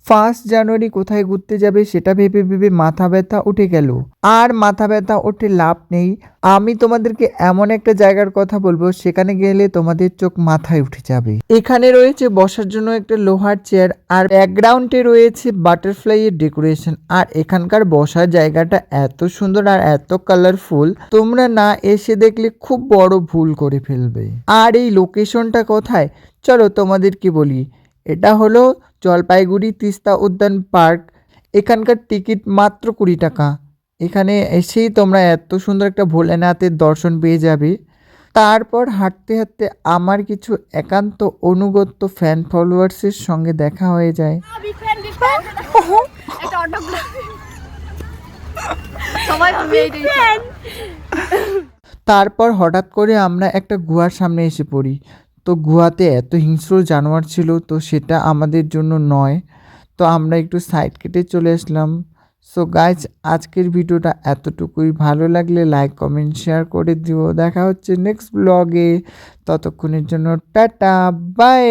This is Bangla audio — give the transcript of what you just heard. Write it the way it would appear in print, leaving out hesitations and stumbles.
1 জানুয়ারি কোথায় ঘুরতে যাবে সেটা ভেবে ভেবে মাথা ব্যথা উঠে গেল। আর মাথা ব্যথা উঠে লাভ নেই, আমি তোমাদেরকে এমন একটা জায়গার কথা বলবো সেখানে গেলে তোমাদের চোখ মাথায় উঠে যাবে। এখানে রয়েছে বসার জন্য একটা লোহার চেয়ার, আর ব্যাকগ্রাউন্ডে রয়েছে বাটারফ্লাই এর ডেকোরেশন। আর এখানকার বসার জায়গাটা এত সুন্দর আর এত কালারফুল, তোমরা না এসে দেখলে খুব বড় ভুল করে ফেলবে। আর এই লোকেশনটা কোথায় চলো তোমাদেরকে বলি। এটা হলো জলপাইগুড়ি তিস্তা উদ্যান পার্ক। এখানকার টিকিট মাত্র 20 টাকা। এখানে এসেই তোমরা এত সুন্দর একটা ভোলেনাথের দর্শন পেয়ে যাবে। তারপর হাঁটতে হাঁটতে আমার কিছু একান্ত অনুগত ফ্যান ফলোয়ার্সের সঙ্গে দেখা হয়ে যায়। তারপর হঠাৎ করে আমরা একটা গুহার সামনে এসে পড়ি। তো গুহাতে এত হিংস্র জানোয়ার ছিল, তো সেটা আমাদের জন্য নয়। তো আমরা একটু সাইড কেটে চলে আসলাম। সো গাইজ, আজকের ভিডিওটা এতটুকুই। ভালো লাগলে লাইক কমেন্ট শেয়ার করে দিও। দেখা হচ্ছে নেক্সট ব্লগে। ততক্ষণের জন্য টাটা, বাই।